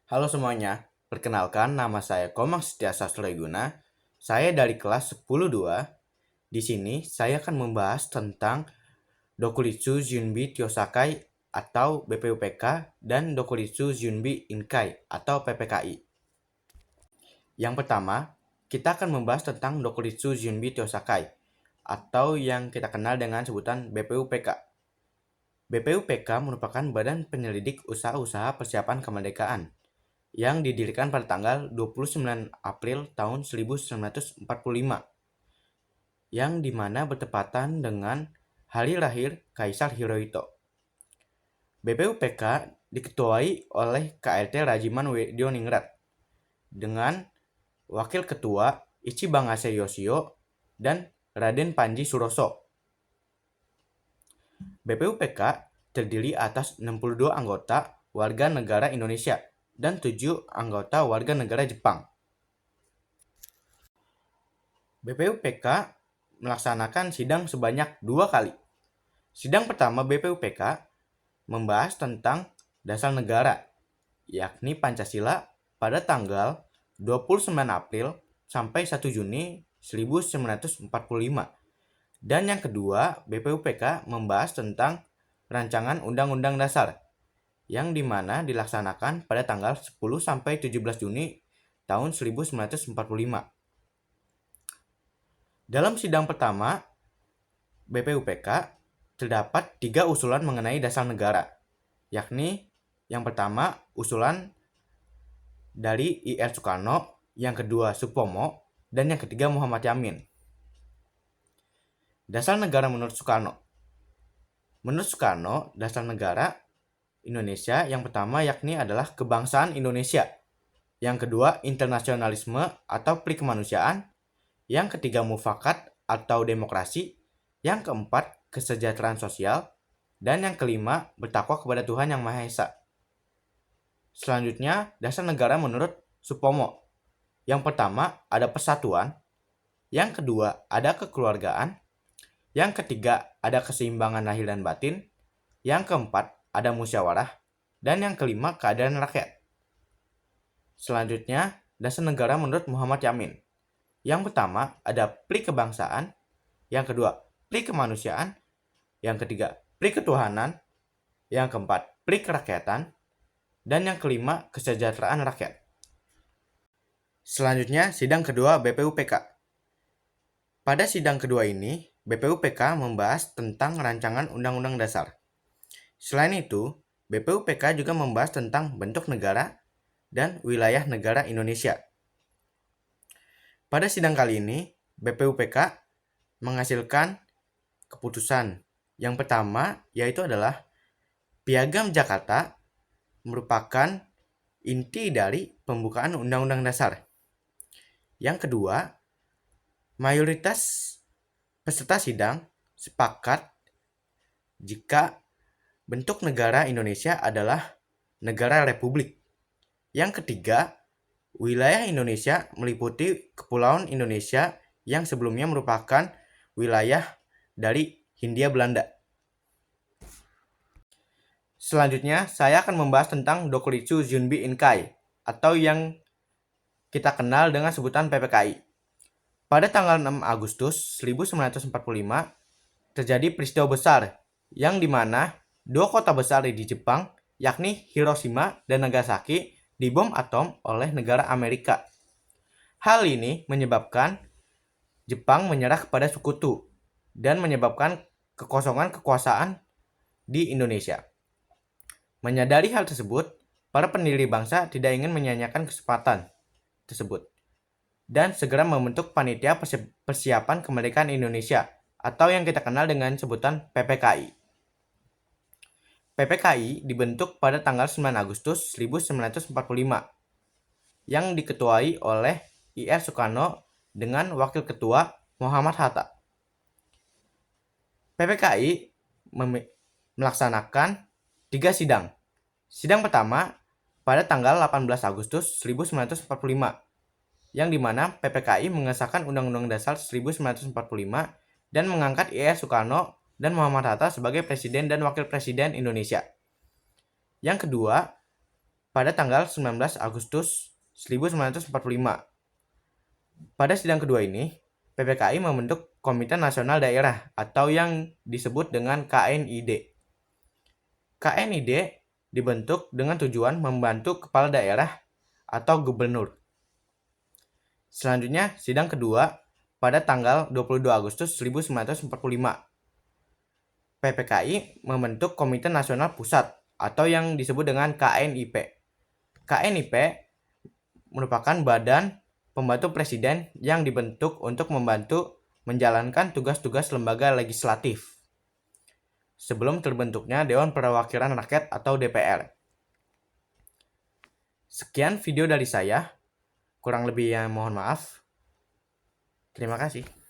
Halo semuanya, perkenalkan nama saya Komang Setiasa Sulaiguna. Saya dari kelas 10-2. Di sini saya akan membahas tentang Dokuritsu Junbi Kyosakai atau BPUPK dan Dokuritsu Junbi Inkai atau PPKI. Yang pertama, kita akan membahas tentang Dokuritsu Junbi Kyosakai atau yang kita kenal dengan sebutan BPUPK. BPUPK merupakan badan penyelidik usaha-usaha persiapan kemerdekaan yang didirikan pada tanggal 29 April tahun 1945, yang dimana bertepatan dengan hari lahir Kaisar Hirohito. BPUPK diketuai oleh KLT Rajiman Wedioningrat dengan Wakil Ketua Ichibangase Yoshio dan Raden Panji Suroso. BPUPK terdiri atas 62 anggota warga negara Indonesia dan 7 anggota warga negara Jepang. BPUPK melaksanakan sidang sebanyak 2 kali. Sidang pertama BPUPK membahas tentang dasar negara, yakni Pancasila pada tanggal 29 April sampai 1 Juni 1945. Dan yang kedua, BPUPK membahas tentang rancangan Undang-Undang Dasar, yang dimana dilaksanakan pada tanggal 10 sampai 17 Juni tahun 1945. Dalam sidang pertama, BPUPK terdapat 3 usulan mengenai dasar negara, yakni yang pertama usulan dari I.R. Soekarno, yang kedua Supomo, dan yang ketiga Muhammad Yamin. Dasar negara menurut Soekarno. Menurut Soekarno, dasar negara Indonesia yang pertama yakni adalah kebangsaan Indonesia, yang kedua internasionalisme atau peri kemanusiaan, yang ketiga mufakat atau demokrasi, yang keempat kesejahteraan sosial, dan yang kelima bertakwa kepada Tuhan Yang Maha Esa. Selanjutnya, dasar negara menurut Supomo. Yang pertama ada persatuan, yang kedua ada kekeluargaan, yang ketiga ada keseimbangan lahir dan batin, yang keempat ada musyawarah, dan yang kelima keadilan rakyat. Selanjutnya, dasar negara menurut Muhammad Yamin. Yang pertama ada peri kebangsaan, yang kedua peri kemanusiaan, yang ketiga peri ketuhanan, yang keempat peri kerakyatan, dan yang kelima kesejahteraan rakyat. Selanjutnya, sidang kedua BPUPK. Pada sidang kedua ini, BPUPK membahas tentang rancangan Undang-Undang Dasar. Selain itu, BPUPK juga membahas tentang bentuk negara dan wilayah negara Indonesia. Pada sidang kali ini, BPUPK menghasilkan keputusan. Yang pertama yaitu adalah Piagam Jakarta merupakan inti dari pembukaan Undang-Undang Dasar. Yang kedua, mayoritas peserta sidang sepakat jika bentuk negara Indonesia adalah negara republik. Yang ketiga, wilayah Indonesia meliputi Kepulauan Indonesia yang sebelumnya merupakan wilayah dari Hindia Belanda. Selanjutnya, saya akan membahas tentang Dokuritsu Junbi Inkai atau yang kita kenal dengan sebutan PPKI. Pada tanggal 6 Agustus 1945, terjadi peristiwa besar yang dimana 2 kota besar di Jepang, yakni Hiroshima dan Nagasaki, dibom atom oleh negara Amerika. Hal ini menyebabkan Jepang menyerah kepada sekutu dan menyebabkan kekosongan kekuasaan di Indonesia. Menyadari hal tersebut, para pendiri bangsa tidak ingin menyanyiakan kesempatan tersebut dan segera membentuk Panitia Persiapan Kemerdekaan Indonesia atau yang kita kenal dengan sebutan PPKI. PPKI dibentuk pada tanggal 9 Agustus 1945 yang diketuai oleh I.R. Soekarno dengan Wakil Ketua Muhammad Hatta. PPKI melaksanakan 3 sidang. Sidang pertama pada tanggal 18 Agustus 1945 yang dimana PPKI mengesahkan Undang-Undang Dasar 1945 dan mengangkat I.R. Soekarno dan Muhammad Hatta sebagai Presiden dan Wakil Presiden Indonesia. Yang kedua, pada tanggal 19 Agustus 1945. Pada sidang kedua ini, PPKI membentuk Komite Nasional Daerah atau yang disebut dengan KNID. KNID dibentuk dengan tujuan membantu kepala daerah atau gubernur. Selanjutnya, sidang kedua pada tanggal 22 Agustus 1945. PPKI membentuk Komite Nasional Pusat atau yang disebut dengan KNIP. KNIP merupakan badan pembantu presiden yang dibentuk untuk membantu menjalankan tugas-tugas lembaga legislatif sebelum terbentuknya Dewan Perwakilan Rakyat atau DPR. Sekian video dari saya, kurang lebihnya mohon maaf. Terima kasih.